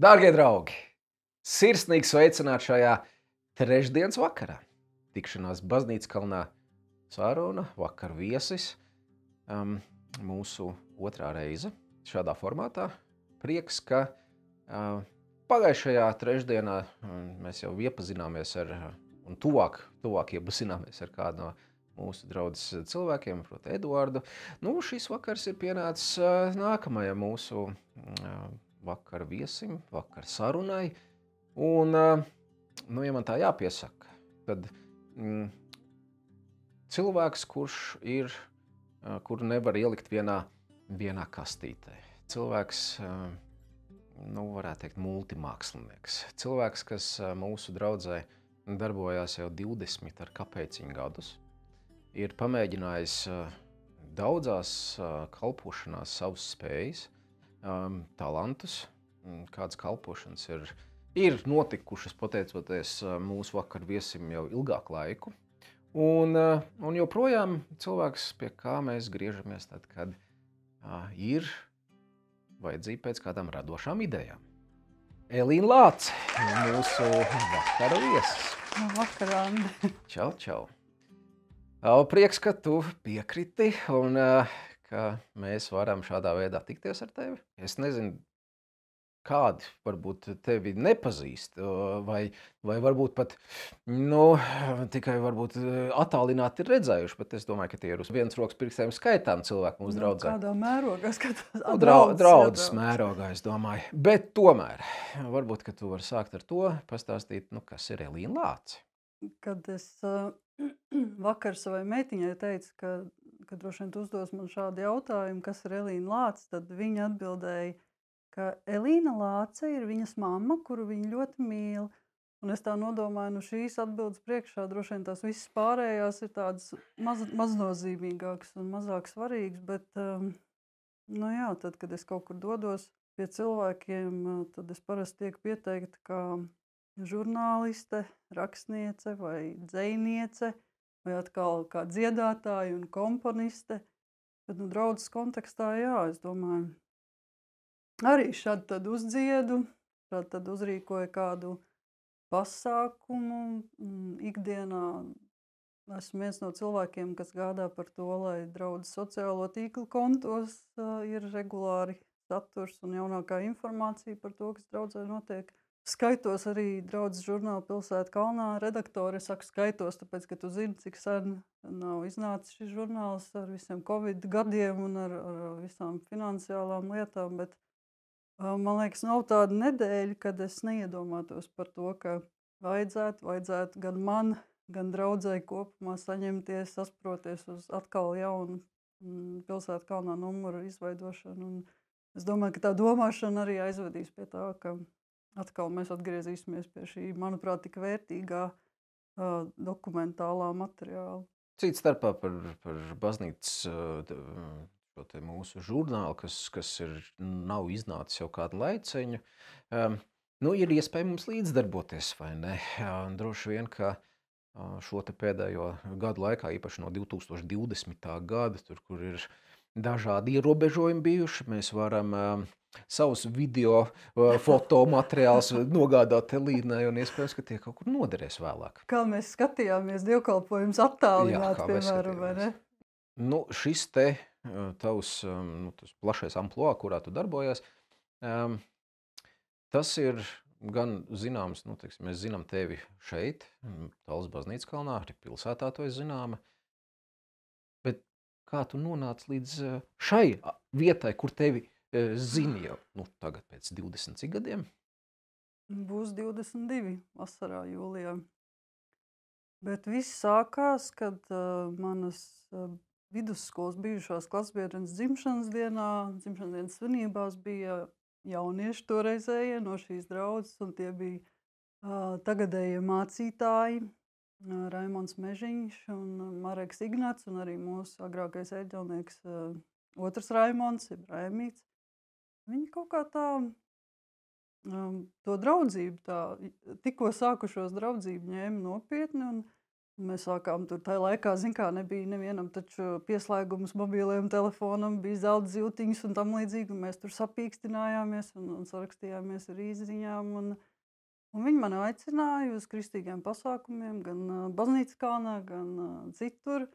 Dārgie draugi, sirsnīgi sveicināt šajā trešdienas vakarā. Tikšanās baznīcas kalnā saruna, vakar viesis. Mūsu otrā reize šādā formātā. Prieks, ka pagājušajā trešdienā mēs jau iepazināmies un tuvāk iepazināmies ar kādu no mūsu draudzes cilvēkiem, proti Eduardu. Šis vakars ir pienācis nākamajam mūsu vakar viesim, vakar sarunai. Un, ja man tā jāpiesaka, tad cilvēks, kuru nevar ielikt vienā kastītē. Cilvēks, varētu teikt, multimākslinieks. Cilvēks, kas mūsu draudzē darbojās jau 20 ar kapēciņu gadus, ir pamēģinājis daudzās kalpošanās savas spējas, talantus, kādas kalpošanas ir notikušas pateicoties mūsu vakar viesim jau ilgāku laiku. Un joprojām cilvēks, pie kā mēs griežamies tad, kad ir vajadzība pēc kādām radošām idejām. Elīna Lāce, mūsu vakara viesis. Vakar, Andi. Čau. Prieks, ka tu piekriti un ka mēs varam šādā veidā tikties ar tevi. Es nezinu, kādi varbūt tevi nepazīst, vai varbūt pat tikai varbūt attālināti ir redzējuši, bet es domāju, ka tie ir uz vienas rokas pirkstiem skaitām cilvēku mūsu draudzē. Kādā mērogā skatās? Draudzes mērogā, es domāju. Bet tomēr, varbūt, ka tu vari sākt ar to, pastāstīt, kas ir Elīna Lāce. Kad es vakar savai meitiņai teicu, ka droši vien tu uzdos man šādu jautājumu, kas ir Elīna Lāce, tad viņa atbildēja, ka Elīna Lāce ir viņas mamma, kuru viņa ļoti mīl. Un es tā nodomāju, šīs atbildes priekšā droši vien tās visas pārējās ir tādas maznozīmīgākas un mazāk svarīgas, bet, tad, kad es kaut kur dodos pie cilvēkiem, tad es parasti tiek pieteikta kā žurnāliste, rakstniece vai dzejniece, vai atkal kā dziedātāja un komponiste. Bet, draudzes kontekstā, es domāju, arī šādi tad uzdziedu, šādi tad uzrīkoju kādu pasākumu. Ikdienā esmu viens no cilvēkiem, kas gādā par to, lai draudzes sociālo tīklu kontos ir regulāri saturs un jaunākā informācija par to, kas draudzē notiek. Skaitos arī draudzes žurnāla Pilsēta kalnā redaktori. Es saku skaitos, tāpēc, ka tu zini, cik sen nav iznācis šis žurnāls ar visiem Covid gadiem un ar visām finansiālām lietām, bet man liekas, nav tāda nedēļa, kad es neiedomātos par to, ka vajadzētu gan man, gan draudzei kopumā saņemties, sasproties uz atkal jaunu Pilsēta kalnā numuru izveidošanu. Un es domāju, ka tā domāšana arī aizvedīs pie tā, ka atkal mēs atgriezīsimies pie šī, manuprāt, tik vērtīgā dokumentālā materiāla. Cits starpā par baznīcas šo te mūsu žurnālu, kas nav iznācis jau kādu laiciņu, ir iespēja mums līdzdarboties, vai ne? Droši vien, ka šo te pēdējo gadu laikā, īpaši no 2020. Gada, tur, kur ir dažādi ierobežojumi bijuši, mēs varam savus video, fotomateriālus nogādāt Elīnai un iespējams, ka tie kaut kur noderēs vēlāk. Kā mēs skatījāmies dievkalpojumus attālināt, piemēram, vai ne? Šis te tavs tas plašais amploā, kurā tu darbojies, tas ir gan zināms, mēs zinām tevi šeit, Tallas baznīcas kalnā, arī pilsētā to ir zināma. Bet kā tu nonāci līdz šai vietai, kur tevi zini jau tagad pēc 20 gadiem? Būs 22 vasarā, jūlijā. Bet viss sākās, kad manas vidusskolas bijušās klasbiedrenes dzimšanas dienas svinībās bija jaunieši toreizējie no šīs draudzes, un tie bija tagadējie mācītāji, Raimonds Mežiņš un Mareks Ignats, un arī mūsu agrākais ēģelnieks otrs Raimonds, Raimīts. Viņi kaut kā tā to draudzību, tikko sākušos draudzību ņēma nopietni, un Mēs sākām tur tajā laikā, zin kā, nebija nevienam taču pieslēgums mobilajam telefonam, bija zelta zīltiņas un tam līdzīgi, un mēs tur sapīkstinājāmies un sarakstījāmies ar īsziņām. Un viņi mani aicināja uz kristīgiem pasākumiem, gan baznīcas kalnā, gan citur.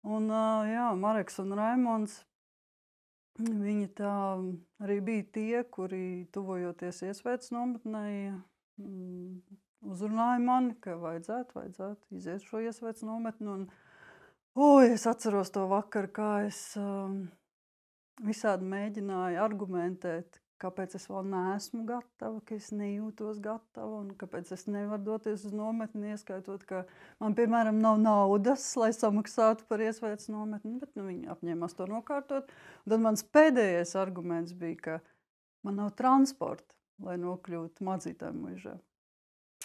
Un jā, Mareks un Raimonds, viņi tā arī bija tie, kuri tuvojoties iesvētas nometnei, uzrunāja mani, ka vajadzētu iziet šo iesvētas nometni. Es atceros to vakaru, kā es visādi mēģināju argumentēt, kāpēc es vēl neesmu gatava, ka es nejūtos gatava un kāpēc es nevaru doties uz nometni, ieskaitot, ka man, piemēram, nav naudas, lai samaksātu par iesvētas nometni, bet viņi apņēmās to nokārtot. Un tad mans pēdējais arguments bija, ka man nav transporta, lai nokļūtu mācītāju muižā.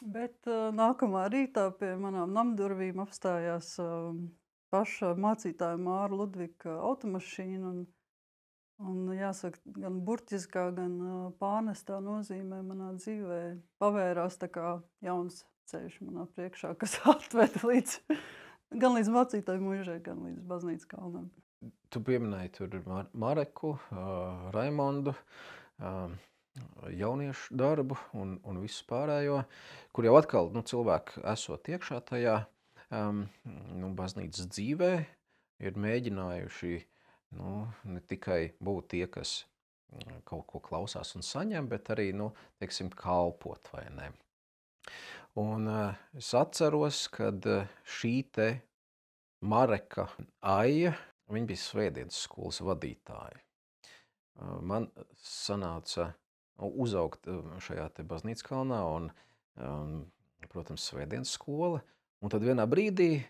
Bet nākamā rītā pie manām namdurvīm apstājās paša mācītāja Māra Ludvika automašīna. Un jāsaka, gan burtiskā, gan pārnestā nozīmē manā dzīvē pavērās tā kā jauns ceļš manā priekšā, kas atveda gan līdz mācītāju muižai, gan līdz baznīcas kalnam. Tu pieminēji tur Mareku, Raimondu, jauniešu darbu un visu pārējo, kur jau atkal cilvēki esot iekšā tajā baznīcas dzīvē, ir mēģinājuši ne tikai būt tie, kas kaut ko klausās un saņem, bet arī, teiksim, kalpot, vai ne? Un es atceros, kad šī te Mareka Aija, viņa bija svētdienas skolas vadītāja. Man sanāca uzaugt šajā te baznīcas kalnā un, protams, svētdienas skola. Un tad vienā brīdī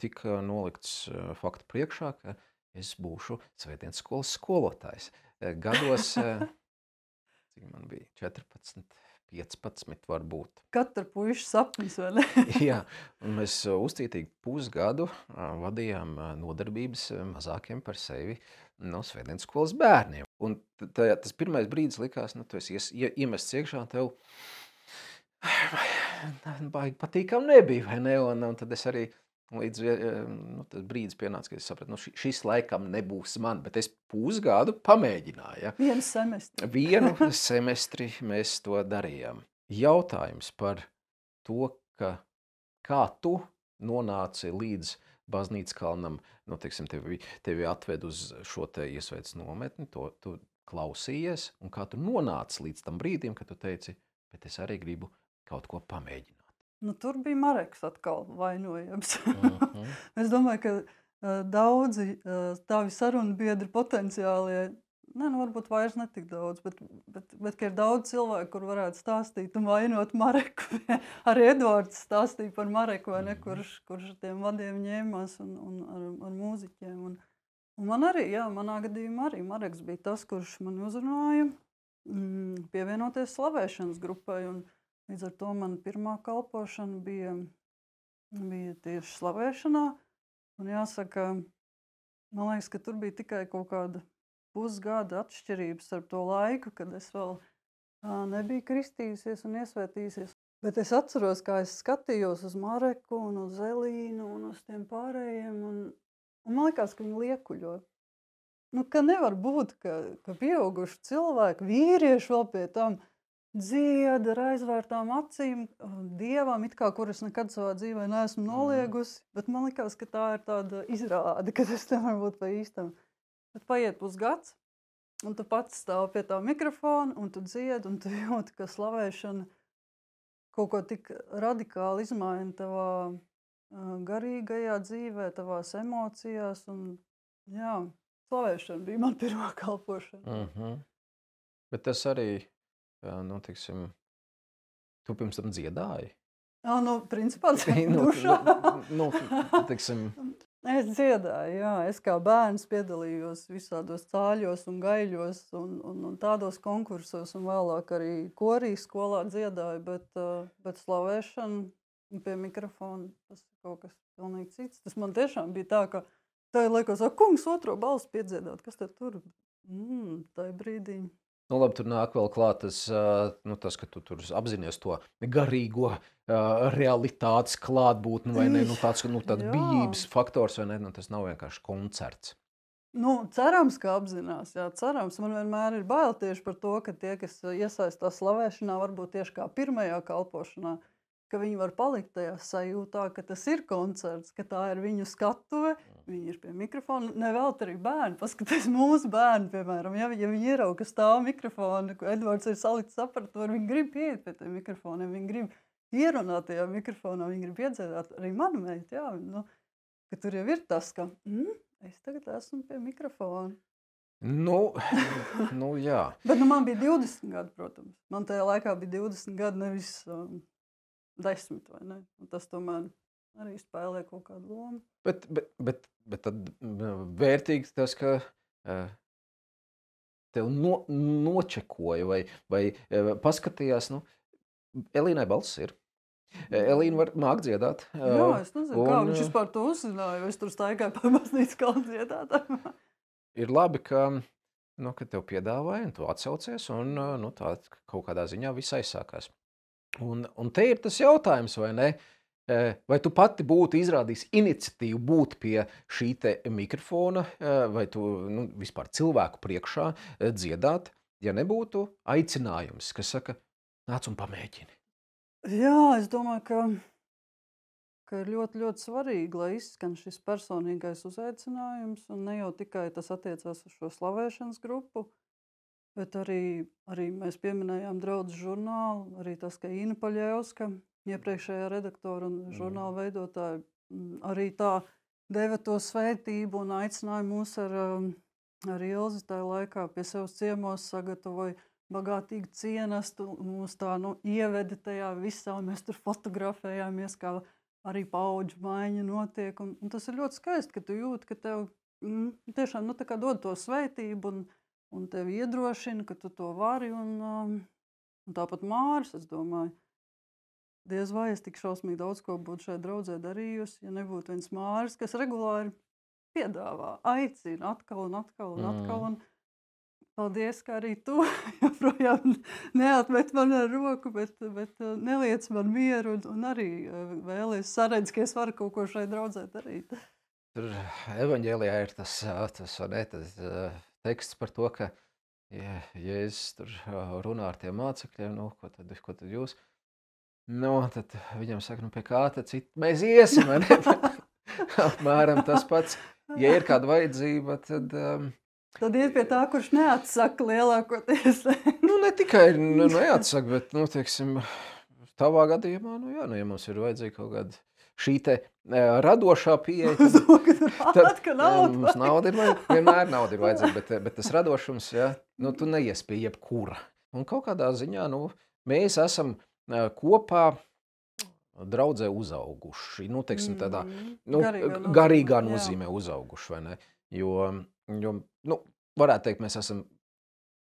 tika nolikts faktu priekšā, ka es būšu svētdienas skolas skolotājs. Gados, cik man bija, 14, 15 varbūt. Katra puiša sapnis, vai ne? Jā, un mēs uzcītīgi pusgadu vadījām nodarbības mazākiem par sevi svētdienas skolas bērniem. Un tas pirmais brīdis likās, tu esi iemests iekšā, tev baigi patīkam nebija, vai ne? Un tad es arī līdz tas brīdis pienāca, ka es sapratu, šis laikam nebūs man, bet es pusgadu pamēģināju. Ja? Vienu semestri mēs to darījām. Jautājums par to, kā tu nonāci līdz baznīcas kalnam, teiksim, tevi atved uz šo te iesvētas nometni, tu klausījies, un kā tu nonāci līdz tam brīdim, kad tu teici, bet es arī gribu kaut ko pamēģināt. Tur bija Mareks atkal vainojams. Es domāju, ka daudzi tavi sarunu biedri potenciālie, varbūt vairs netik daudz, bet ka ir daudz cilvēku, kur varētu stāstīt un vainot Mareku. Arī Edvards stāstīja par Mareku, vai ne, kurš tiem vadiem ņēmās un ar mūziķiem. Un man arī, manā gadījumā arī Mareks bija tas, kurš man uzrunāja pievienoties slavēšanas grupai. Un līdz ar to man pirmā kalpošana bija tieši slavēšanā. Un jāsaka, man liekas, ka tur bija tikai kaut kāda pusgada atšķirības starp to laiku, kad es vēl nebiju kristījusies un iesvētījusies. Bet es atceros, kā es skatījos uz Mareku un uz Elīnu un uz tiem pārējiem. Un man liekas, ka viņi liekuļo. Ka nevar būt, ka pieauguši cilvēki, vīrieši vēl pie tam, dzieda ar aizvērtām acīm Dievam, it kā kuras nekad savā dzīvē neesmu noliegusi, bet man likās, ka tā ir tāda izrāde, ka tas nevar būt pa īstam. Bet paiet pusgads, un tu pats stāv pie tā mikrofona, un tu dziedi, un tu jūti, ka slavēšana kaut ko tik radikāli izmaina tavā garīgajā dzīvē, tavās emocijās, un slavēšana bija man pirmā kalpošana. Bet tas arī teiksim, tu pirms tam dziedāji? Principā dušā. Teiksim. Es dziedāju, Es kā bērns piedalījos visādos cāļos un gaiļos un tādos konkursos, un vēlāk arī korī skolā dziedāju, bet slavēšana pie mikrofona, tas ir kaut kas pilnīgi cits. Tas man tiešām bija tā, ka tā ir laikos, kungs otro balsi piedziedāt, kas tad tur? Tā ir brīdī. Nu, labi, tur nāk vēl klāt tas, ka tu tur apzinies to garīgo realitātes klātbūtni, vai ne? Tāds bijības faktors, vai ne? Tas nav vienkārši koncerts. Cerams, ka apzinās. Jā, cerams. Man vienmēr ir bail tieši par to, ka tie, kas iesaistās slavēšanā, varbūt tieši kā pirmajā kalpošanā, ka viņi var palikt tajā sajūtā, ka tas ir koncerts, ka tā ir viņu skatuve, viņi ir pie mikrofona. Nevēlt arī bērni, paskaties mūsu bērni, piemēram, ja viņi ierauga, ka stāv mikrofoni, ka Edvards ir salicis aparatūru, viņi grib pieiet pie tiem mikrofoniem, viņi grib ierunāt tajā mikrofonā, viņi grib iedziedāt. Arī mana meita, jā, ka tur jau ir tas, ka es tagad esmu pie mikrofona. Jā. Bet man bija 20 gadi, protams. Man tajā laikā bija 20 gadi, nevis 10, vai ne? Un tas tomēr arī spēlē kaut kādu lomu. Bet tad vērtīgs tas, ka tev nočekoja vai paskatījās, Elīnai balss ir. Elīna māk dziedāt. Jā, es nezinu, kā viņš vispār to uzzināja, vai es tur staigāju pa baznīcu kalnu dziedāt. Ir labi, ka tev piedāvāja, un tu atsaucies, un tā kaut kādā ziņā viss aizsākās. Un te ir tas jautājums, vai ne? Vai tu pati būtu izrādījis iniciatīvu būt pie šī te mikrofona, vai tu vispār cilvēku priekšā dziedāt, ja nebūtu aicinājums, kas saka, nāc un pamēģini? Jā, es domāju, ka ir ļoti, ļoti svarīgi, lai izskan šis personīgais uzaicinājums, un ne jau tikai tas attiecās uz šo slavēšanas grupu, bet arī mēs pieminējām Draudzes žurnālu, arī tas, ka Ina Paļevska, iepriekšējā redaktora un žurnāla veidotāja, arī tā deva to svētību un aicināja mūs ar Ilzi tajā laikā pie sevis ciemos, sagatavoja bagātīgu cienestu, mūs tā ieveda tajā visā, un mēs tur fotografējāmies, kā arī paudžu maiņa notiek, un tas ir ļoti skaisti, ka tu jūti, ka tev tiešām tā kā dod to svētību, un tevi iedrošina, ka tu to vari, un tāpat Māris, es domāju, diez vai es tik šausmīgi daudz ko būtu šai draudzē darījusi, ja nebūtu viens Māris, kas regulāri piedāvā, aicina atkal un atkal un atkal, un paldies, ka arī tu joprojām neatmet man ar roku, bet neliec man mieru, un arī vēlies saredz, ka es varu kaut ko šai draudzē darīt. Tur evaņģēlijā ir tas teksts par to, ka Jēzus tur runā ar tiem mācekļiem, ko tad jūs? Tad viņam saka, pie kā tad citu mēs iesim, vai ne? Apmēram tas pats. Ja ir kāda vajadzība, tad... Tad iet pie tā, kurš neatsaka lielākoties. Ne tikai neatsaka, bet, teiksim, tavā gadījumā, ja mums ir vajadzīga kaut kāda šī te radošā pieeja, tad mums nauda ir vajadzīga, vienmēr nauda ir vajadzīga, bet tas radošums, tu neies pie jebkura. Un kaut kādā ziņā, mēs esam kopā draudzē uzauguši, teiksim, tādā garīgā nozīmē uzauguši, vai ne? Jo varētu teikt, mēs esam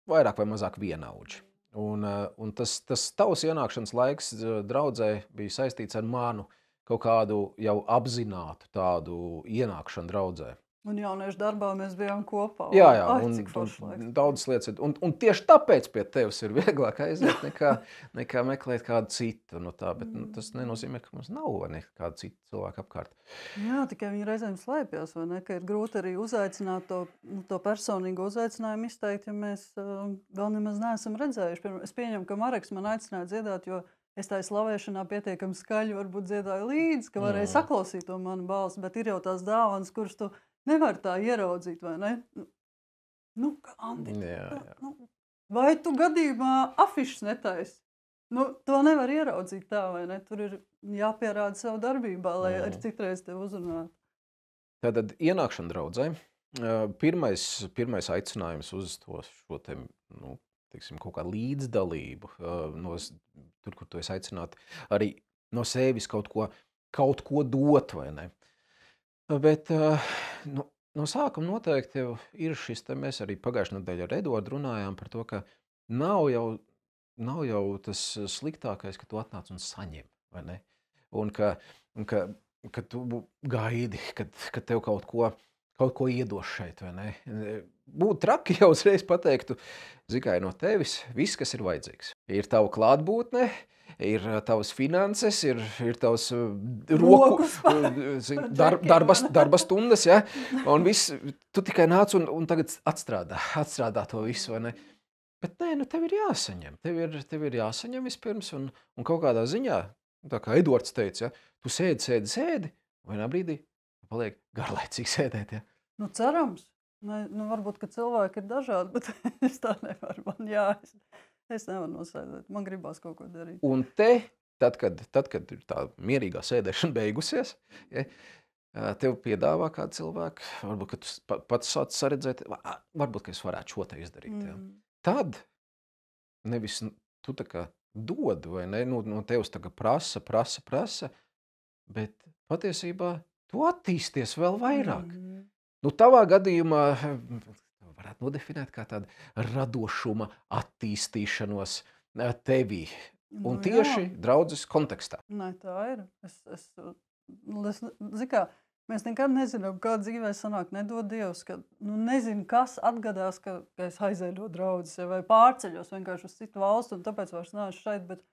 vairāk vai mazāk vienaudži. Un tas tavs ienākšanas laiks draudzē bija saistīts ar manu kaut kādu jau apzinātu tādu ienākšanu draudzē. Un jauniešu darbā mēs bijām kopā. Jā, un daudzas lietas. Un tieši tāpēc pie tevis ir vieglāk aiziet nekā meklēt kādu citu. Bet tas nenozīmē, ka mums nav kādu citu cilvēku apkārt. Jā, tikai viņi reizēm slēpjas, vai ne? Ka ir grūti arī uzaicināt to personīgo uzaicinājumu izteikt, ja mēs vēl nemaz neesam redzējuši. Es pieņemu, ka Mareks man aicināja dziedāt, jo es tā slavēšanā pietiekami skaļi varbūt dziedāju līdzi, ka varēja saklausīt to manu balsi, bet ir jau tās dāvanas, kuras tu nevar tā ieraudzīt, vai ne? Andi, vai tu gadījumā afišas netaisi? To nevar ieraudzīt tā, vai ne? Tur ir jāpierāda savu darbībā, lai arī citreiz tev uzrunātu. Tātad ienākšana draudzē. Pirmais aicinājums uz šo te, teiksim, kaut kā līdzdalību, tur, kur tu esi aicināti, arī no sevis kaut ko dot, vai ne? Bet no sākuma noteikti ir šis, mēs arī pagājušajā nedēļā ar Eduardu runājām par to, ka nav jau tas sliktākais, ka tu atnāc un saņem, vai ne? Un ka tu gaidi, kad tev kaut ko kaut ko iedos šeit, vai ne? Būtu traki, ja uzreiz pateiktu, Zikai, no tevis viss, kas ir vajadzīgs. Ir tava klātbūtne, ir tavas finanses, ir tavas roku, darba stundas, ja? Un viss, tu tikai nāc un tagad atstrādā to visu, vai ne? Bet nē, nu tev ir jāsaņem. Tev ir jāsaņem vispirms, un kaut kādā ziņā, tā kā Edvards teica, ja, tu sēdi, un vienā brīdī paliek garlaicīgi sēdēt. Ja. Nu, cerams. Nu, varbūt, ka cilvēki ir dažādi, bet es tā nevaru. Es nevaru nosēdēt. Man gribās kaut ko darīt. Un te, tad, kad ir tā mierīgā sēdēšana beigusies, ja, tev piedāvā kādu cilvēku, varbūt, ka tu pats sāc saredzēt, varbūt, ka es varētu šo te izdarīt. Ja. Tad nevis tu tā kā dod, vai ne, no tevis tā kā prasa, bet patiesībā tu attīsties vēl vairāk. Nu, tavā gadījumā varētu nodefinēt kā tādu radošuma attīstīšanos tevī. Un tieši draudzes kontekstā. Nē, tā ir. Zini kā, mēs nekad nezinām, kā dzīvē sanāk, nedod Dievs, ka nezinu, kas atgadās, ka es aizēju no draudzes vai pārceļos vienkārši uz citu valstu un tāpēc vairs nāšu šeit, bet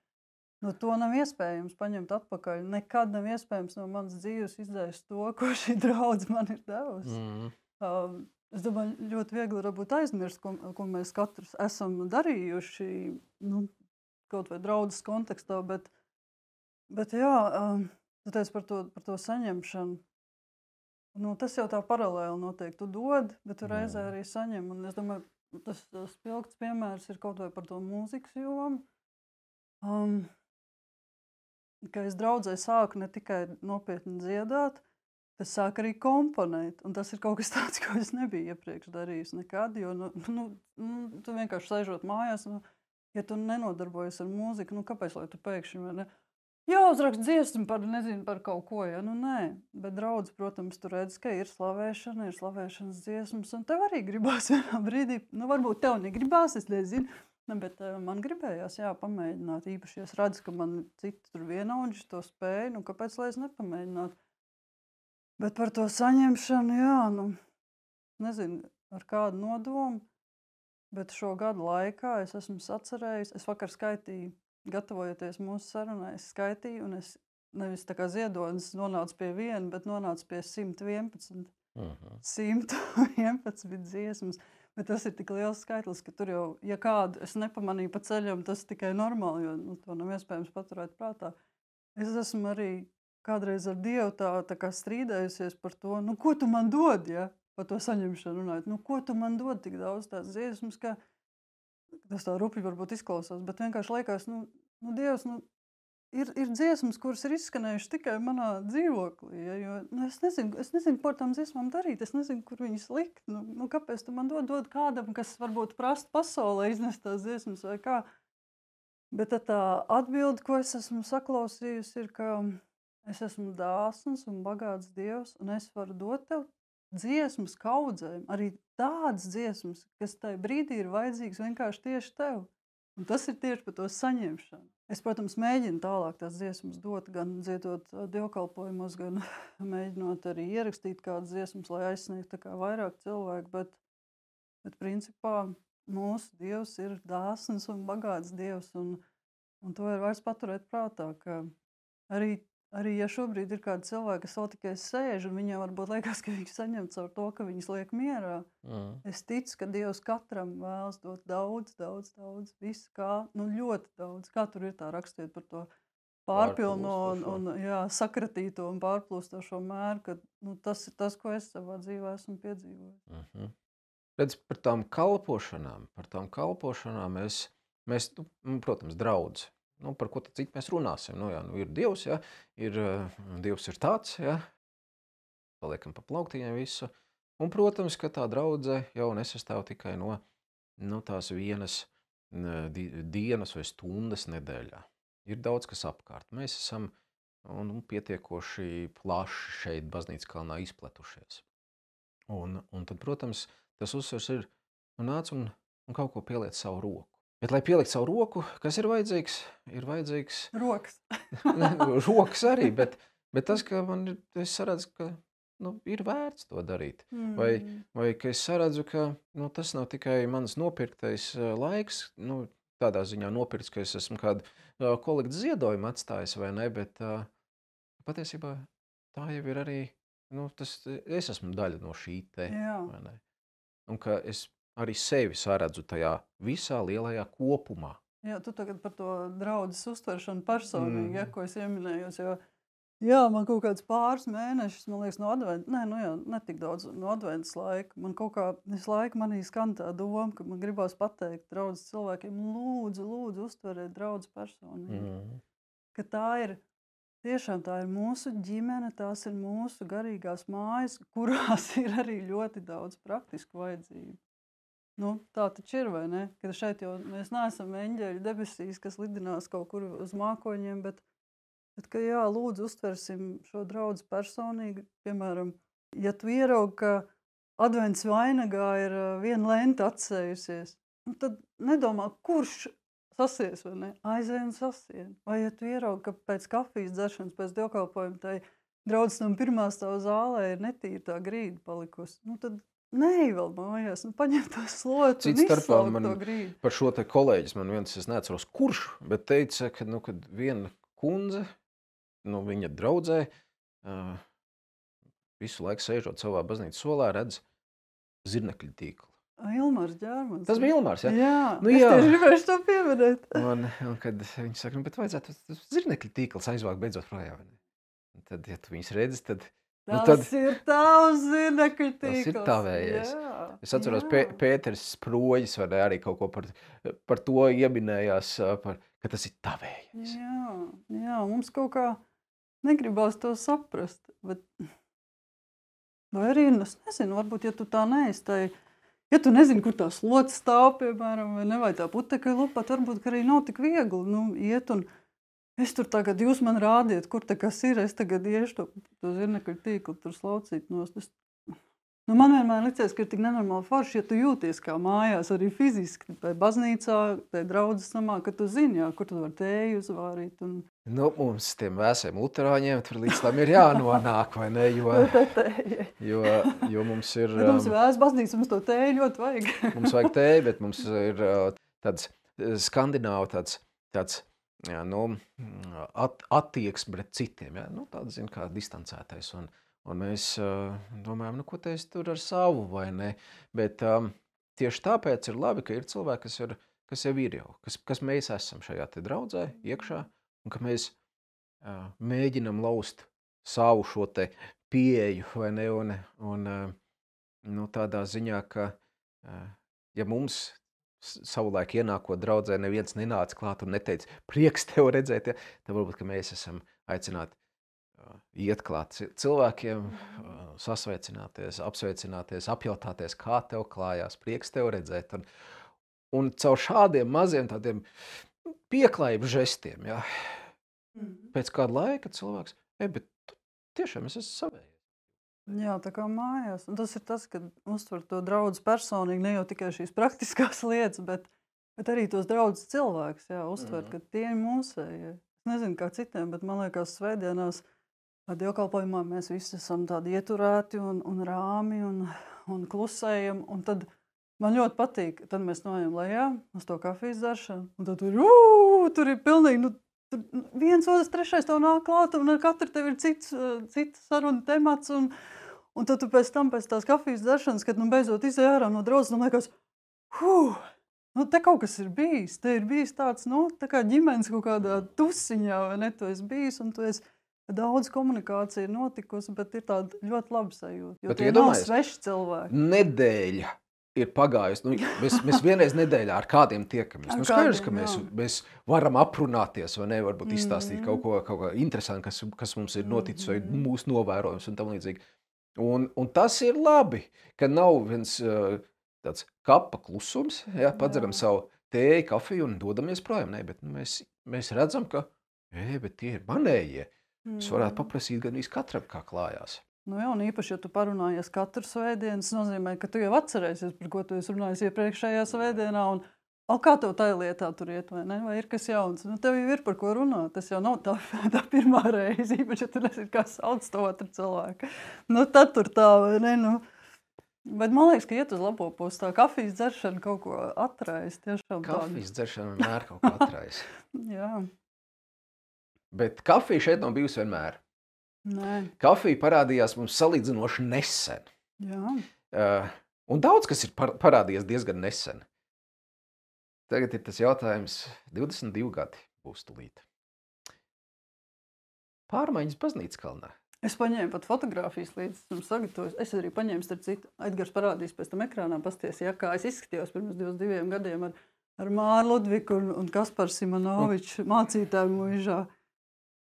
to nav iespējams paņemt atpakaļ. Nekad nav iespējams no manas dzīves izdzēst to, ko šī draudze man ir devusi. Es domāju, ļoti viegli varbūt aizmirst, ko mēs katrs esam darījuši, kaut vai draudzes kontekstā, bet jā, tu teici par to saņemšanu. Tas jau tā paralēli notiek. Tu dod, bet tu reizē arī saņem. Un es domāju, tas spilgts piemērs ir kaut vai par to mūzikas jomu. Ka es draudzē sāku ne tikai nopietni dziedāt, es sāku arī komponēt. Un tas ir kaut kas tāds, ko es nebiju iepriekš darījis nekad. Jo tu vienkārši sēžot mājās, ja tu nenodarbojies ar mūziku, kāpēc lai tu pēkšņi jāuzrakst dziesmu par kaut ko, ja? Nē. Bet draudz, protams, tu redz, ka ir slavēšana, ir slavēšanas dziesmas, un tev arī gribās vienā brīdī, varbūt tev negribās, es nezinu, bet man gribējās, pamēģināt. Īpaši es redzu, ka man citi tur vienaudži to spēja, kāpēc lai es nepamēģinātu? Bet par to saņemšanu, nezinu, ar kādu nodomu, bet šo gadu laikā es esmu sacerējis, es vakar skaitīju, gatavojoties mūsu sarunai, es skaitīju, un es nevis tā kā ziedonis nonācu pie 1, bet nonācu pie 111. 111 dziesmas. Bet tas ir tik liels skaitlis, ka tur jau, ja kādu es nepamanīju pa ceļam, tas tikai normāli, jo to nav iespējams paturēt prātā. Es esmu arī kādreiz ar Dievu tā kā strīdējusies par to, ko tu man dod, ja, par to saņemšanu runājot. Ko tu man dod tik daudz tās dziesmas, ka tas tā rupji varbūt izklausās, bet vienkārši liekas, Dievs, ir dziesmas, kuras ir izskanējušas tikai manā dzīvoklī, ja, jo es nezinu, ko ar tām dziesmām darīt, es nezinu, kur viņas likt, kāpēc tu man dod kādam, kas varbūt prasta pasaulē iznest tās dziesmas vai kā. Bet tā atbilde, ko es esmu saklausījusi, ir, ka es esmu dāsns un bagāts Dievs, un es varu dot tev dziesmas kaudzēm, arī tādas dziesmas, kas tajā brīdī ir vajadzīgas vienkārši tieši tev. Un tas ir tieši par to saņemšanu. Es, protams, mēģinu tālāk tās dziesmas dot, gan dziedot dievkalpojumos, gan mēģinot arī ierakstīt kādas dziesmas, lai aizsniegtu tā kā vairāk cilvēku, bet principā mūsu Dievs ir dāsns un bagāts Dievs, un to ir vairs paturēt prātā, ka arī ja šobrīd ir kādi cilvēki, kas vēl tikai sēž, un viņiem varbūt liekas, ka viņi saņem caur to, ka viņas liek mierā. Es ticu, ka Dievs katram vēlas dot daudz, visu kā, ļoti daudz. Kā tur ir tā rakstiet par to pārpilno un sakratīto un pārplūstošo mēru, ka tas ir tas, ko es savā dzīvē esmu piedzīvojis. Redz, par tām kalpošanām mēs protams, draudz. Par ko tad citu mēs runāsim? Ir Dievs, ja? Dievs ir tāds, ja? Paliekam pa plauktiņiem visu. Un, protams, ka tā draudze jau nesastāv tikai no tās vienas dienas vai stundas nedēļā. Ir daudz, kas apkārt. Mēs esam pietiekoši plaši šeit baznīcas kalnā izpletušies. Un tad, protams, tas uzsvars ir nāc un kaut ko pieliec savu roku. Bet, lai pielikt savu roku, kas ir vajadzīgs? Ir vajadzīgs... Rokas. Rokas arī, bet tas, ka es redzu, ka ir vērts to darīt. Vai ka es saredzu, ka tas nav tikai mans nopirktais laiks, tādā ziņā nopirks, ka es esmu kādu kolektu ziedojumu atstājis vai ne, bet patiesībā tā jau ir arī, es esmu daļa no šī te, vai ne? Un ka es arī sevi saredzu tajā visā lielajā kopumā. Jā, tu tagad par to draudzes uztveršanu personīgi, ko es ieminējos, jo man kaut kāds pāris mēnešus, man liekas, no adventa, ne tik daudz no adventas laika, man kaut kā visu laiku manī skan tā doma, ka man gribās pateikt draudzes cilvēkiem, lūdzu uztveriet draudzes personīgi. Ka tiešām tā ir mūsu ģimene, tās ir mūsu garīgās mājas, kurās ir arī ļoti daudz praktisku vajadzību. Tā taču ir, vai ne? Kad šeit jau mēs neesam eņģeļi debesīs, kas lidinās kaut kur uz mākoņiem, bet ka lūdzu uztversim šo draudzi personīgi. Piemēram, ja tu ieraugi, ka advents vainagā ir viena lenta atsējusies, tad nedomā, kurš sasies, vai ne? Aizej un sasien. Vai ja tu ieraugi, ka pēc kafijas dzeršanas, pēc dievkalpojuma tai draudzes no pirmā stāva zālē ir netīra tā grīda palikusi, tad nē, vēl mājās, paņem to slotu un izslaukt to grīdu. Par šo te kolēģis man viens, es neatceros kurš, bet teica, ka, kad viena kundze, viņa draudzē, visu laiku sēžot savā baznīcas solā, redz zirnekļu tīklu. Ilmārs Ģērmans. Tas bija Ilmārs, jā? Jā, es tieši gribēšu to pieminēt. Un kad viņi saka, bet vajadzētu zirnekļu tīkls aizvākt beidzot projām. Tad, ja tu viņus redzi, tad... Tas ir tavs zirnekļu tīkls. Tas ir tavējais. Es atceros, Pēters Sproģis arī kaut ko par to ieminējās, ka tas ir tavējais. Jā, mums kaut kā negribās to saprast. Bet... Vai arī, es nezinu, varbūt, ja tu tā neiztai, ja tu nezini, kur tā slots stāv, piemēram, vai tā putekļa lupat, varbūt, ka arī nav tik viegli, iet un... Es tur tagad, jūs man rādiet, kur te kas ir, es tagad iešu to zirnekļu tīklu tur slaucīt nost. Man vienmēr licies, ka ir tik nenormāli forši, ja tu jūties kā mājās, arī fiziski, tai baznīcā, tai draudzes namā, ka tu zini, kur tu var tēju uzvārīt. Mums tiem vēsiem luterāņiem tur līdz tam ir jānonāk, vai ne, jo mums ir... Bet mums ir vēs baznīca, mums to tēju ļoti vajag. Mums vajag tēju, bet mums ir tāds skandināvu tāds attieksme pret citiem, tāds, kā distancētais, un mēs domājam, ko te es tur ar savu, vai ne, bet tieši tāpēc ir labi, ka ir cilvēki, kas jau ir kas mēs esam šajā te draudzē iekšā, un ka mēs mēģinam laust savu šo te pieeju, vai ne, un tādā ziņā, ka ja mums savulaik ienākot draudzē, neviens nenāca klāt un neteica, prieks tev redzēt, tad varbūt, ka mēs esam aicināti iet klāt cilvēkiem, sasveicināties, apsveicināties, apjautāties, kā tev klājās, prieks tev redzēt. Un caur šādiem maziem tādiem pieklājības žestiem, pēc kāda laika cilvēks, bet tiešām es esmu savējis. Jā, tā kā mājās. Un tas ir tas, kad uztver to draudzi personīgi, ne jau tikai šīs praktiskās lietas, bet arī tos draudzes cilvēkus, uztver, ka tie ir mūsējie. Es nezinu, kā citiem, bet man liekas, svētdienās dievkalpojumā mēs visi esam tādi ieturēti un rāmi un klusējam, un tad man ļoti patīk, tad mēs noejam lejā uz to kafijas dzeršanu, un tad tur ir pilnīgi, viens, otrs, trešais tev nāk klāt, un ar katru tev ir cits saruna temats, un tad tu pēc tās kafijas dzeršanas, kad beidzot izej ārā no draudzes, liekas, te kaut kas ir bijis, te ir bijis tāds, tā kā ģimenes kaut kādā tusiņā, vai ne, tu esi bijis, un tu esi daudz komunikācija ir notikusi, bet ir tāda ļoti laba sajūta, jo tie nav sveši cilvēki. Nedēļa ir pagājusi. Mēs vienreiz nedēļā ar kādiem tiekamies. Skaidrs, ka mēs varam aprunāties, vai ne, varbūt izstāstīt kaut ko interesantu, kas mums ir noticis, vai mūsu novērojums un tam līdzīgi. Un tas ir labi, ka nav viens tāds kapa klusums, padzeram savu tēju, kafiju un dodamies projām. Ne, bet mēs redzam, ka bet tie ir manējie. Es varētu paprasīt gan katram, kā klājās. Un īpaši, ja tu parunājies katru svētdienu, tas nozīmē, ka tu jau atcerēsies, par ko tu esi runājis iepriekšējā svētdienā, Kā tev tajā lietā tur iet, vai ne? Vai ir kas jauns? Nu, tev jau ir par ko runāt. Tas jau nav tā pirmā reize, īpaši, ja tu nezini, kā sauc to otru cilvēku. Nu, tad tur tā, vai ne? Nu, bet man liekas, ka iet uz labo pusi. Tā kafijas dzeršana kaut ko atraisa. Tiešām tāda. Kafijas dzeršana vienmēr kaut ko atraisa. Jā. Bet kafija šeit nav bijusi vienmēr. Nē. Kafija parādījās mums salīdzinoši nesen. Jā. Un daudz, kas ir parādījies diezgan nesen. Tagad ir tas jautājums, 22 gadi būs tūlīt. Pārmaiņas baznīcas kalnā. Es paņēmu pat fotogrāfijas līdz esmu sagatavojis. Es arī paņēmu starp citu. Edgars parādīs pēc tam ekrānā pasties, ja, kā es izskatījos pirms 22 gadiem ar Māru Ludviku un Kasparu Simonoviču mācītāju mūžā.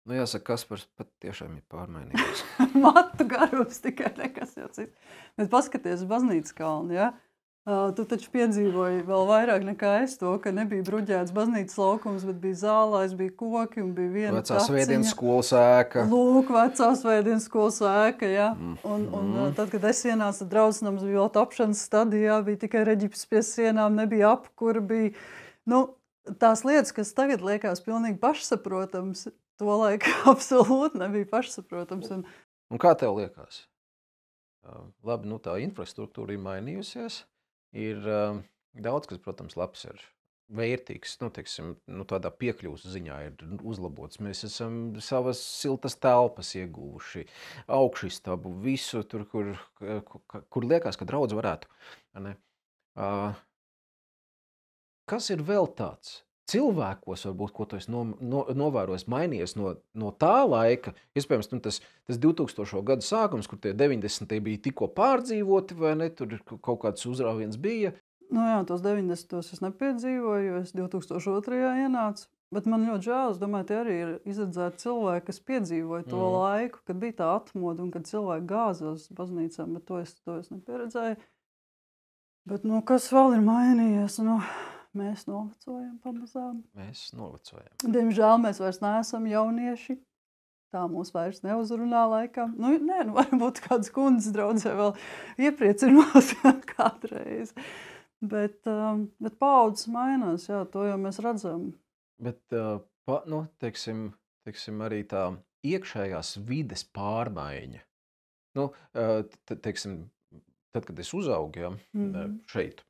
Nu, jāsaka, Kaspars pat tiešām ir pārmainījies. Matu garums tikai nekas jau cits. Bet paskaties baznīcas kalnu, ja? Tu taču piedzīvoji vēl vairāk nekā es to, ka nebija bruģēts baznīcas laukums, bet bija zālājs, bija koki un bija viena Vecā Svētdienas skolas ēka. Lūk, Vecā Svētdienas skolas ēka, ja. Un tad, kad es ienācu, tad draudzināms bija vēl tapšanas stadijā, bija tikai reģips pie sienām, nebija apkura, bija, nu, tās lietas, kas tagad liekas pilnīgi pašsaprotams, to laiku absolūti nebija pašsaprotams. Un kā tev liekas? Labi, nu tā infrastruktūra ir mainījusies. Ir daudz, kas, protams, labs ir vērtīgs, nu, teiksim, nu, tādā piekļuvas ziņā ir uzlabots. Mēs esam savas siltas telpas ieguvuši, augšistabu, visu tur, kur liekas, ka draudz varētu. Ne? Kas ir vēl tāds? Cilvēkos varbūt, ko tu esi novērojis, mainījies no tā laika, iespējams, nu, tas 2000. gadu sākums, kur tie 90. bija tikko pārdzīvoti, vai ne, tur kaut kāds uzrāviens bija? Nu jā, tos 90. es nepiedzīvoju, jo es 2002. ienācu, bet man ļoti žēl, es domāju, tie arī ir izredzēti cilvēki, kas piedzīvoja to laiku, kad bija tā atmoda un kad cilvēki gāzās baznīcām, bet to es nepieredzēju. Bet, nu, kas vēl ir mainījies, nu... Mēs novecojam pamazām. Mēs novecojam. Diemžēl mēs vairs neesam jaunieši. Tā mūs vairs neuzrunā laikam. Nu, nē, nu varbūt kāds kundzes draudzē vēl iepriecinās kādreiz. Bet paaudzes mainās, jā, to jau mēs redzam. Bet, nu, teiksim, arī tā iekšējās vides pārmaiņa. Nu, teiksim, tad, kad es uzaugu, ja, šeit,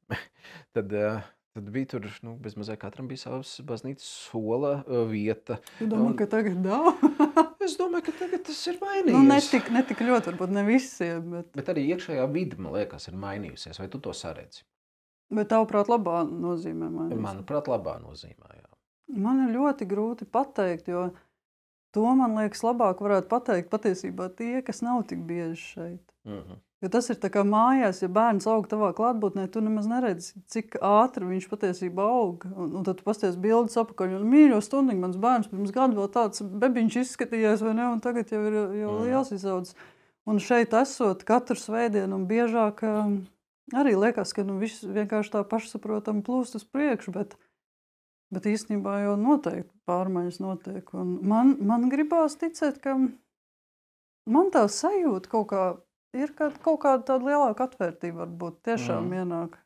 tad bija tur, nu, bezmazliet katram bija savas baznīcas sola vieta. Tu domā, ka tagad nav? Es domāju, ka tagad tas ir mainījies. Nu, netik ļoti, varbūt ne visiem, bet... Bet arī iekšējā vide, man liekas, ir mainījusies. Vai tu to saredzi? Bet tavuprāt labā nozīmē mainījusies? Manuprāt, labā nozīmē, jā. Man ir ļoti grūti pateikt, jo to, man liekas, labāk varētu pateikt patiesībā tie, kas nav tik bieži šeit. Jo tas ir tā kā mājās, ja bērns aug tavā klātbūtnē, tu nemaz neredzi, cik ātri viņš patiesībā aug. Un tad tu pasties bildes apakaļ, un mīļo stundiņu mans bērns pirms gadu vēl tāds bebiņš izskatījās, vai ne, un tagad jau ir liels izaudzis. Un šeit esot katru svētdienu un biežāk arī liekas, ka nu, viss vienkārši tā pašsaprotam plūst uz priekšu, bet īstenībā jau noteikti pārmaiņas notiek. Un man gribās ticēt, ka man tā sajūta kaut kā ir kaut kāda tāda lielāka atvērtība varbūt tiešām ienāk.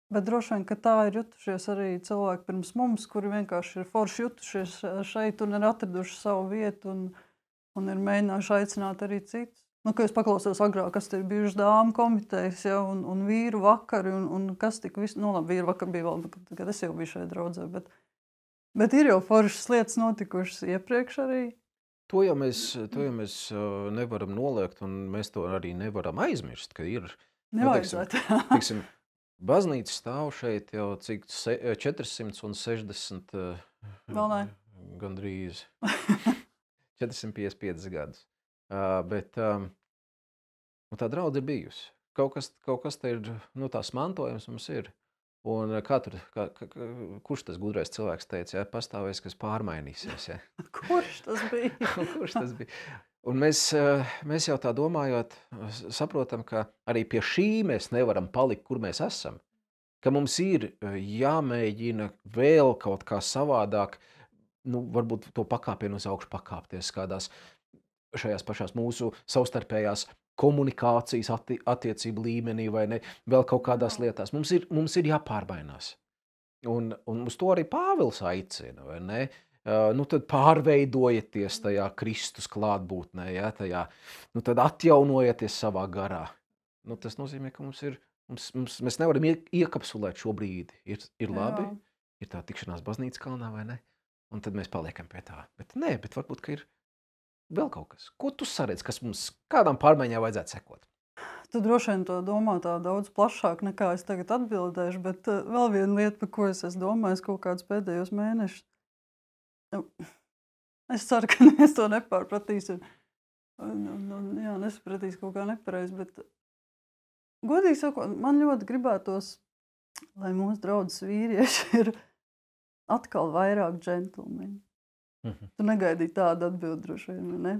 Bet droši vien, ka tā ir jutušies arī cilvēki pirms mums, kuri vienkārši ir forši jutušies šeit un ir atraduši savu vietu un ir mēģinājuši aicināt arī citus. Nu, ka es paklausos agrāk, kas te ir bijušas dāmu komitejas, ja, un vīru vakari, un kas tik visu, nu labi, vīru vakar bija vēl, kad es jau biju šeit draudzē, bet ir jau foršas lietas notikušas iepriekš arī. To jau mēs nevaram noliegt, un mēs to arī nevaram aizmirst, ka ir, nevajadzētu. Teiksim, baznīca stāv šeit jau cik 460 gandrīz 455 gadus. Bet tā draudze ir bijusi. Kaut kas te ir, nu tās mantojums mums ir. Un kurš tas gudrais cilvēks teica, ja, pastāvēs, kas pārmainīsies, ja? Kurš tas bija? Kurš tas bija? Un mēs jau tā domājot, saprotam, ka arī pie šī mēs nevaram palikt, kur mēs esam. Ka mums ir jāmēģina vēl kaut kā savādāk, nu, varbūt to pakāpienu uz augšu pakāpties kādās šajās pašās mūsu savstarpējās komunikācijas attiecību līmenī vai ne, vēl kaut kādās lietās. Mums ir jāpārmainās. Un uz to arī Pāvils aicina, vai ne? Nu tad pārveidojieties tajā Kristus klātbūtnē, ja, tajā, nu tad atjaunojieties savā garā. Nu, tas nozīmē, ka mēs nevaram iekapsulēt šo brīdi. Ir labi, ir tā tikšanās baznīcas kalnā, vai ne? Un tad mēs paliekam pie tā. Bet varbūt, ka ir vēl kaut kas. Ko tu saredz, kas mums kādām pārmaiņām vajadzētu sekot? Tu droši vien to domā tā daudz plašāk, nekā es tagad atbildēšu, bet vēl viena lieta, par ko es esmu domājis kaut kādus pēdējos mēnešus. Es ceru, ka es to nepārpratīšu. Jā, nesapratīs kaut kā nepareizi, bet godīgi sakot, man ļoti gribētos, lai mūsu draudzes vīrieši ir atkal vairāk džentlmeņi. Tu negaidīji tādu atbildi droši vien, vai ne?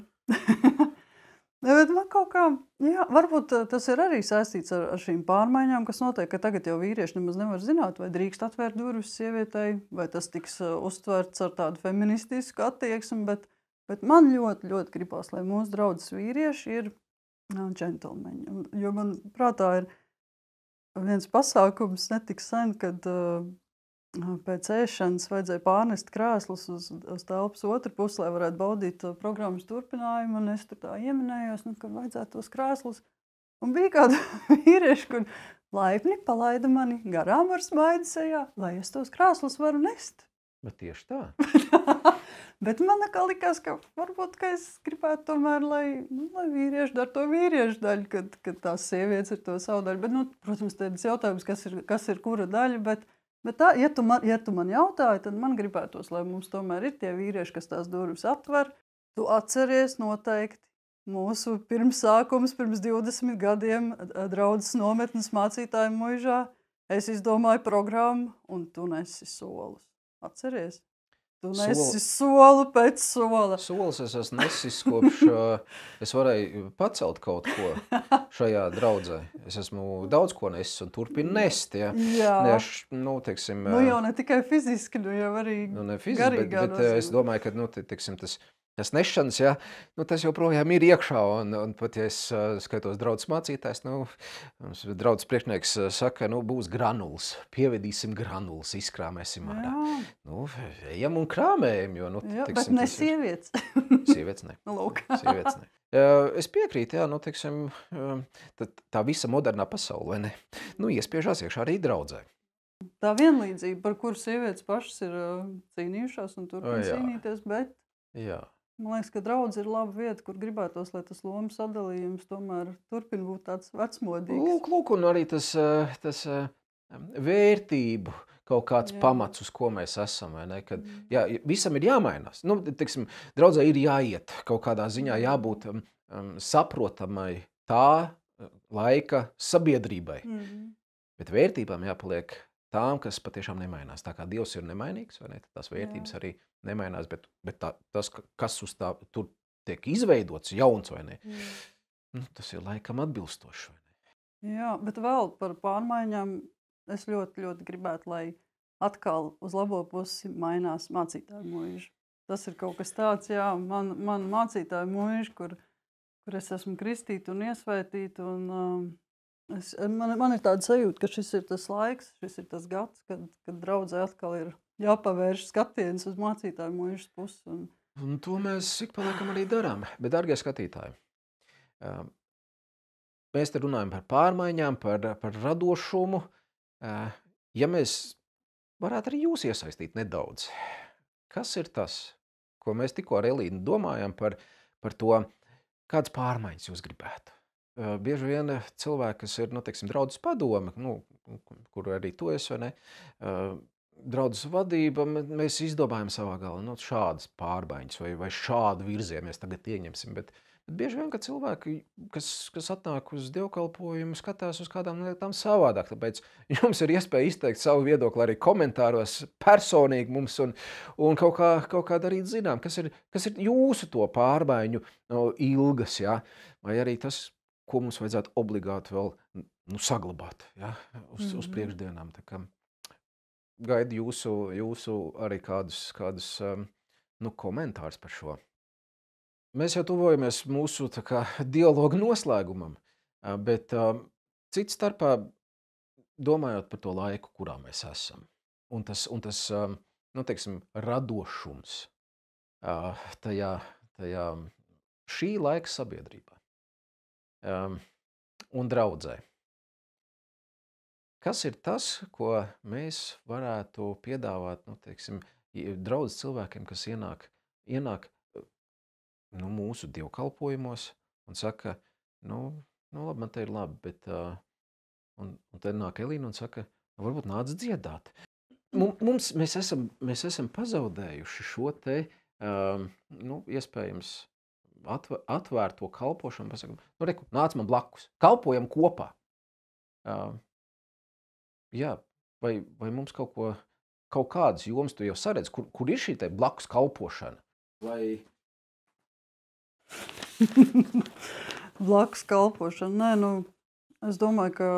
Bet man kaut kā, jā, varbūt tas ir arī saistīts ar šīm pārmaiņām, kas notiek, ka tagad jau vīrieši nemaz nevar zināt, vai drīkst atvērt durvis sievietei, vai tas tiks uztverts ar tādu feministisku attieksmi, bet man ļoti, ļoti gribās, lai mūsu draudzes vīrieši ir džentlmeņi. Jo man prātā ir viens pasākums netik sen, kad pēc ēšanas vajadzēja pārnest krēslus uz telpas otru pusi, lai varētu baudīt programmas turpinājumu, un es tur tā ieminējos, ka vajadzētu tos krēslus. Un bija kāda vīrieši, kur laipni palaida mani garām ar smaidu sejā, lai es tos krēslus varu nest. Bet tieši tā. Bet man likās, ka varbūt, ka es gribētu tomēr, lai vīrieši dar to vīriešu daļu, kad tās sievietes ir to savu daļu. Bet, protams, tāds jautājums, kas ir kura daļa, bet tā, ja tu man jautāji, tad man gribētos, lai mums tomēr ir tie vīrieši, kas tās durvis atver. Tu atceries noteikti mūsu pirmsākums pirms 20 gadiem draudzes nometnes mācītāju muižā. Es izdomāju programmu, un tu nesi solus. Atceries? Tu nesi solu pēc sola. Solis es esmu nesis kopš, es varēju pacelt kaut ko šajā draudzē. Es esmu daudz ko nesis un turpinu nest, ja. Jā. Teiksim, jau ne tikai fiziski, jau arī ne fiziski, bet es domāju, ka, teiksim, tas nešanas, ja, tas joprojām ir iekšā, un pat, ja es skaitos draudzes mācītājs, draudzes priekšnieks saka, būs granuls, pievedīsim granuls, izkrāmēsim ārā. Ejam un krāmējam, jo, teiksim, bet ne sievietes. Sievietes ne. Lūk. Sievietes ne. Es piekrītu, jā, teiksim, tā visa modernā pasaule, vai ne? Iespiežās iekšā arī draudzē. Tā vienlīdzība, par kuru sievietes pašas ir cīnījušās un turpina cīnīties, bet jā. Man liekas, ka draudze ir laba vieta, kur gribētos, lai tas lomu sadalījums tomēr turpina būt tāds vecmodīgs. Lūk, un arī tas vērtību kaut kāds pamats, uz ko mēs esam, vai ne? Kad, visam ir jāmainās. Teiksim, draudzē ir jāiet, kaut kādā ziņā jābūt saprotamai tā laika sabiedrībai. Bet vērtībām jāpaliek tām, kas patiešām nemainās. Tā kā Dievs ir nemainīgs, vai ne? Tās vērtības arī nemainās, bet tas, kas uz tā tur tiek izveidots, jauns, vai ne? Tas ir laikam atbilstoši, vai ne? Jā, bet vēl par pārmaiņām es ļoti, ļoti gribētu, lai atkal uz labo pusi mainās mācītāju mūžu. Tas ir kaut kas tāds, man mācītāju mūžu, kur es esmu kristīta un iesvētīta, un man ir tāda sajūta, ka šis ir tas laiks, šis ir tas gads, kad draudzē atkal ir jāpavērš skatiens uz mācītāju mūžas pusi. Un to mēs ik pa laikam arī darām. Bet, dargie skatītāji, mēs te runājam par pārmaiņām, par radošumu. Ja mēs varētu arī jūs iesaistīt nedaudz, kas ir tas, ko mēs tikko ar Elīnu domājam par to, kādas pārmaiņas jūs gribētu? Bieži vien cilvēki, kas ir, teiksim, draudzes padome, kur arī tu esi, vai ne, draudzes vadība, mēs izdomājam savā galvā, šādas pārmaiņas vai šādu virzienu mēs tagad ieņemsim, bet bieži vien, ka cilvēki, kas atnāk uz dievkalpojumu, skatās uz kādām lietām savādāk, tāpēc jums ir iespēja izteikt savu viedokli arī komentāros personīgi mums un kaut kā darīt zinām, kas ir jūsu to pārmaiņu ilgas, ja? Vai arī tas, ko mums vajadzētu obligāti vēl saglabāt, ja? uz priekšdienām. Tā kā gaidu jūsu arī kādus komentārus par šo. Mēs jau tuvojamies mūsu dialogu noslēgumam, bet cits starpā domājot par to laiku, kurā mēs esam. un tas nu, teiksim, radošums tajā šī laika sabiedrībā un draudzē. Kas ir tas, ko mēs varētu piedāvāt, nu, teiksim, draudzes cilvēkiem, kas ienāk nu, mūsu dievkalpojumos un saka, nu labi, man te ir labi, bet un te nāk Elīna un saka, varbūt nāc dziedāt. Mēs esam pazaudējuši šo te, nu, iespējams, atvērto kalpošanu, pasakam, nu, reku, nāc man blakus, kalpojam kopā. Jā, vai mums kaut kādas jomas tu jau saredz, kur ir šī te blakus kalpošana? Vai... Blakus kalpošana, nē, nu, es domāju, ka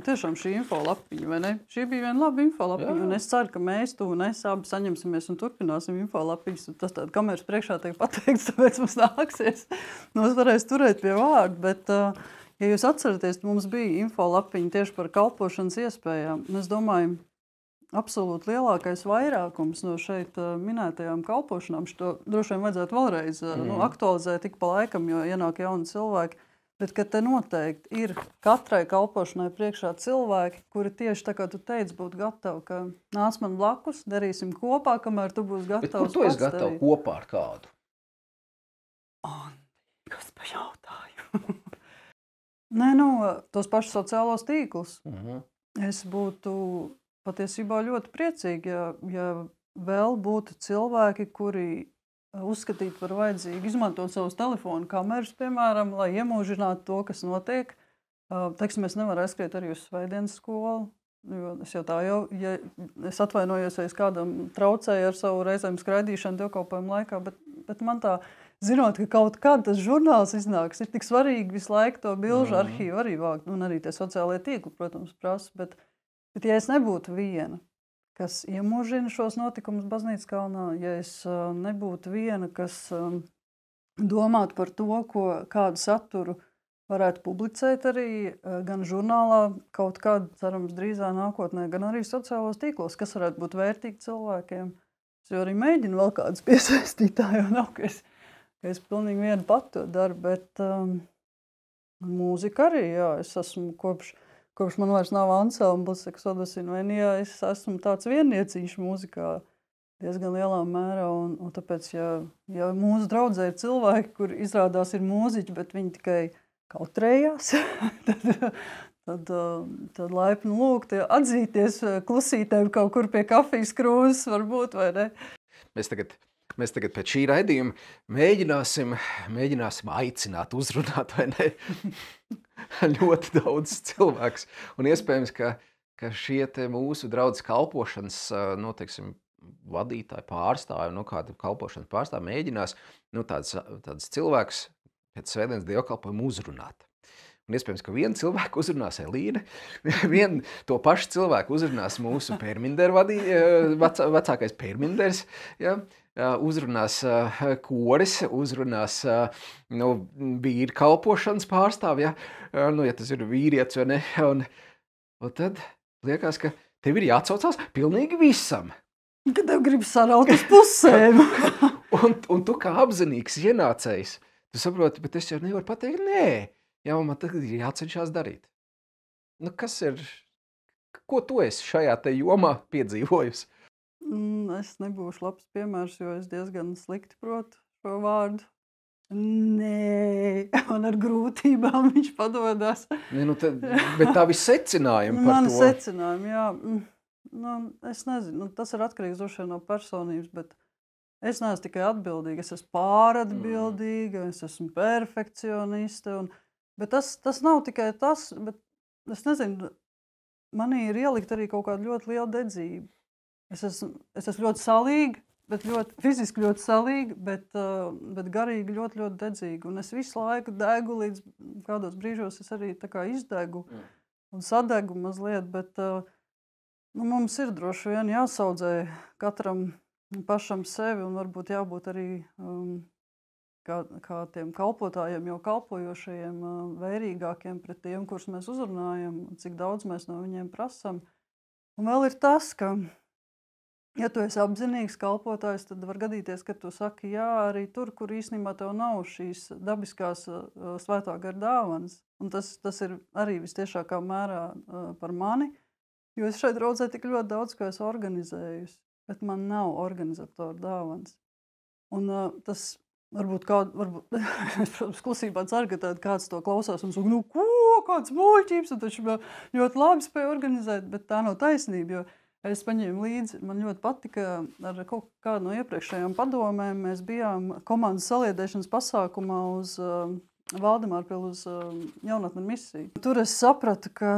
tiešām šī infolapiņa, vai ne? Šī bija viena laba infolapiņa, un es ceru, ka mēs, tu un es abi saņemsimies un turpināsim infolapiņas, un tas tāda kameras priekšā tiek pateikts, tāpēc mums nāksies, mums varēs turēt pie vārdu, bet, ja jūs atceraties, mums bija infolapiņa tieši par kalpošanas iespējām, un es domāju, absolūti lielākais vairākums no šeit minētajām kalpošanām, šo droši vien vajadzētu vēlreiz aktualizēt tik pa laikam, jo ienāk jauni cilvēki, bet ka te noteikti ir katrai kalpošanai priekšā cilvēki, kuri tieši tā kā tu teici, būtu gatavi, ka nāc man blakus, darīsim kopā, kamēr tu būsi gatavs. Bet kur tu esi gatavs kopā ar kādu? Kas pa jautāju? Nē, nu, tos pašus sociālos tīklus. Es būtu patiesībā ļoti priecīgi, ja vēl būtu cilvēki, kuri uzskatītu par vajadzīgu izmantot savus telefonu kameras, piemēram, lai iemūžinātu to, kas notiek. Teiksim, es nevaru aizskriet arī uz svētdienas skolu, jo es jau tā jau, ja es atvainojos, ja es kādam traucēju ar savu reizēm skraidīšanu dievkalpojumu laikā, bet man tā, zinot, ka kaut kad tas žurnāls iznāks, ir tik svarīgi visu laiku to bilžu arhīvu arī vākt, un arī tie sociālie tīkli, protams, prasa, bet ja es nebūtu viena, kas iemūžina šos notikumus Baznīcas kalnā, ja es nebūtu viena, kas domātu par to, kādu saturu varētu publicēt arī gan žurnālā, kaut kādu, cerams, drīzā nākotnē, gan arī sociālos tīklos, kas varētu būt vērtīgi cilvēkiem. Es jau arī mēģinu vēl kādus piesaistīt, tā jau nav, ka es pilnīgi vienu pat to daru, bet mūzika arī, jā, es esmu kopš man vairs nav ansamblis, Sodosina, es esmu tāds viennieciņš mūzikā diezgan lielā mērā, un tāpēc, ja mūsu draudzē ir cilvēki, kur izrādās ir mūziķi, bet viņi tikai kautrējās, tad laipni lūgt, atzīties klusītēm kaut kur pie kafijas krūzes varbūt, vai ne? Mēs tagad pēc šī raidījuma mēģināsim aicināt, uzrunāt, vai ne? Ļoti daudz cilvēks. Un iespējams, ka šie te mūsu draudzes kalpošanas, nu, teiksim, vadītāji, pārstāvi, nu, kāda kalpošanas pārstāvi mēģinās, nu, tāds cilvēks pēc svētdienas dievkalpojuma uzrunāt. Un iespējams, ka vienu cilvēku uzrunās Elīne, vienu to pašu cilvēku uzrunās mūsu Pērminderu vecākais Pērminders, ja? Uzrunās koris, uzrunās vīri kalpošanas pārstāvi, ja? Ja tas ir vīrietis, vai ne? Un tad liekas, ka tev ir jāatsaucās pilnīgi visam. Kad tev grib saraut uz pusēm. un tu kā apzinīgs ienācējs, tu saproti, bet es jau nevaru pateikt, nē. Jā, man tagad ir jācenšās darīt. Nu, ko tu esi šajā te jomā piedzīvojusi? Es nebūšu labs piemērs, jo es diezgan slikti protu šo vārdu. Nē, man ar grūtībām viņš padodas. Bet tā viss secinājumi par to. Man secinājumi, jā. Es nezinu, tas ir atkarīgs droši vien no personības, bet es neesmu tikai atbildīga, es esmu pāratbildīga, es esmu perfekcioniste, bet tas nav tikai tas, bet es nezinu, manī ir ielikt arī kaut kāda ļoti liela dedzība. Es esmu ļoti salīga, bet fiziski ļoti salīga, bet garīgi ļoti, ļoti dedzīga. Un es visu laiku degu, līdz kādos brīžos es arī tā kā izdegu un sadegu mazliet, bet mums ir droši vien jāsaudzē katram pašam sevi un varbūt jābūt arī kā tiem kalpotājiem, jau kalpojošajiem vērīgākiem pret tiem, kurus mēs uzrunājam, cik daudz mēs no viņiem prasam. Un vēl ir tas, ka, ja tu esi apzinīgs kalpotājs, tad var gadīties, ka tu saki jā arī tur, kur īstenībā tev nav šīs dabiskās svētā gara dāvanas. Un tas ir arī vistiešākā mērā par mani, jo es šeit draudzē tik ļoti daudz, ko esmu organizējusi, bet man nav organizatora dāvanas. Un tas varbūt, es, protams, klusībā ceru, ka kāds to klausās un saka, ko, kāds muļķības, un taču ļoti labi spēja organizēt, bet tā nav taisnība, jo es paņēmu līdzi, man ļoti patika ar kaut kādu no iepriekšējām padomēm, mēs bijām komandas saliedēšanas pasākumā uz Valdemārpilu uz jaunatnes misiju. Tur es sapratu, ka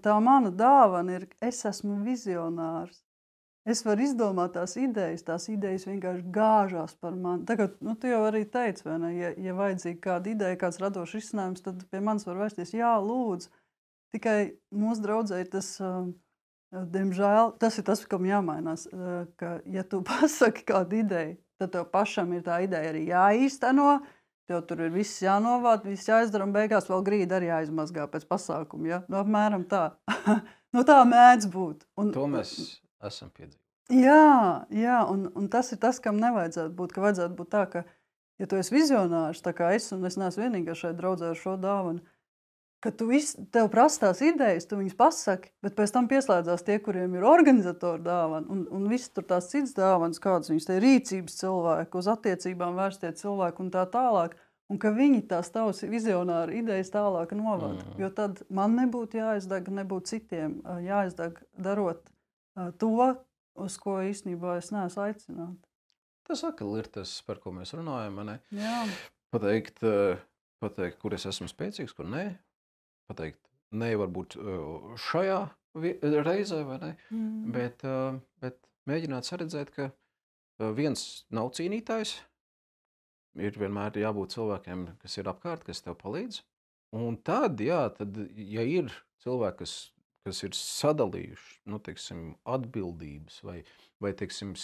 tā mana dāvana ir, es esmu vizionārs. Es varu izdomāt tās idejas vienkārši gāžās par mani. Tagad, tu jau arī teici, vai ne, ja vajadzīga kāda ideja, kāds radošs risinājums, tad pie manis var vērsties, jā, lūdzu. Tikai mūsu draudzē ir tas, diemžēl, tas ir tas, kam jāmainās, ka, ja tu pasaki kādu ideju, tad tev pašam ir tā ideja arī jāīsteno, tev tur ir viss jānovāc, viss jāizdara un beigās vēl grīda arī jāizmazgā pēc pasākuma, ja? Apmēram tā. Tā mēdz būt. To mēs esam piedzīvojuši. Jā, un tas ir tas, kam nevajadzētu būt, ka vajadzētu būt tā, ka, ja tu esi vizionārs, tā kā es, un es neesmu vienīgā šeit draudzē ar šo dāvanu, ka tev prastās idejas, tu viņas pasaki, bet pēc tam pieslēdzās tie, kuriem ir organizatora dāvana, un viss tur tās cits dāvanas, kādas viņas tie rīcības cilvēki, uz attiecībām vērstie cilvēki un tā tālāk, un ka viņi tās tavas vizionāri idejas tālāk novada. Jo tad man nebūtu jāizdeg, nebūtu citiem jāizdeg darot to, uz ko īstenībā es neesmu aicināta. Tas atkal ir tas, par ko mēs runājam, ne? Jā. Pateikt, kur es esmu spēcīgs, kur nē. Pateikt, ne varbūt šajā reizē, vai ne? Bet mēģināt saredzēt, ka viens nav cīnītājs, ir vienmēr jābūt cilvēkiem, kas ir apkārt, kas tev palīdz. Un tad, ja ir cilvēki, kas ir sadalījuši, teiksim, atbildības vai teiksim,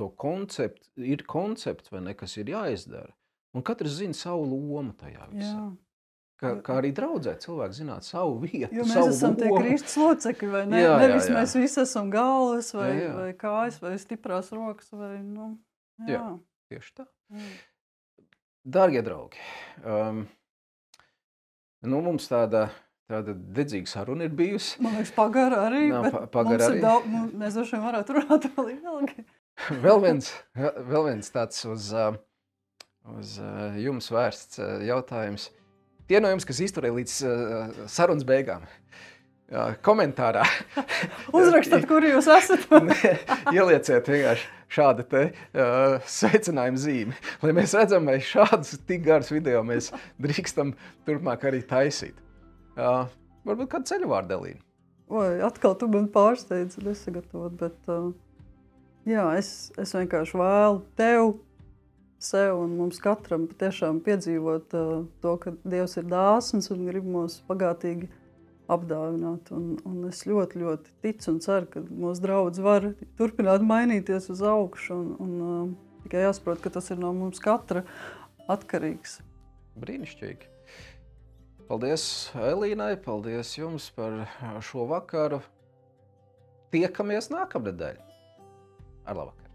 to konceptu, ir koncepts, vai ne, kas ir jāizdara. Un katrs zina savu lomu tajā visā. Jā. Kā arī draudzē cilvēki zināt savu vietu, jo mēs savu esam tie lomu. Kristus locekļi, vai ne? Nevis mēs visi esam galvas vai kājas vai stiprās rokas vai, jā. Tieši tā. Dārgie draugi, mums tāda dedzīga saruna ir bijusi. Man liekas, pagara arī, bet pagara mums ir daudz, mēs droši vien varētu runāt vēl ilgi. Vēl viens tāds uz jums vērsts jautājums. Tie no jums, kas izturēja līdz sarunas beigām, komentārā. Uzrakstat, kur jūs esat. Ielieciet vienkārši šādu te sveicinājumu zīmi, lai mēs redzam, vai šādus tik garus video mēs drīkstam turpmāk arī taisīt. Varbūt kādu ceļu vārdu, Elīna? Oi, atkal tu man pārsteidzi nesagatavot, bet jā, es vienkārši vēlu tev, sev un mums katram patiešām piedzīvot to, ka Dievs ir dāsns un grib mūs pagātīgi apdāvināt. Un es ļoti, ļoti ticu un ceru, ka mūsu draudz var turpināt mainīties uz augšu un tikai jāsaprot, ka tas ir no mums katra atkarīgs. Brīnišķīgi. Paldies Elīnai, paldies jums par šo vakaru. Tiekamies nākamnedēļ. Ar labvakaru.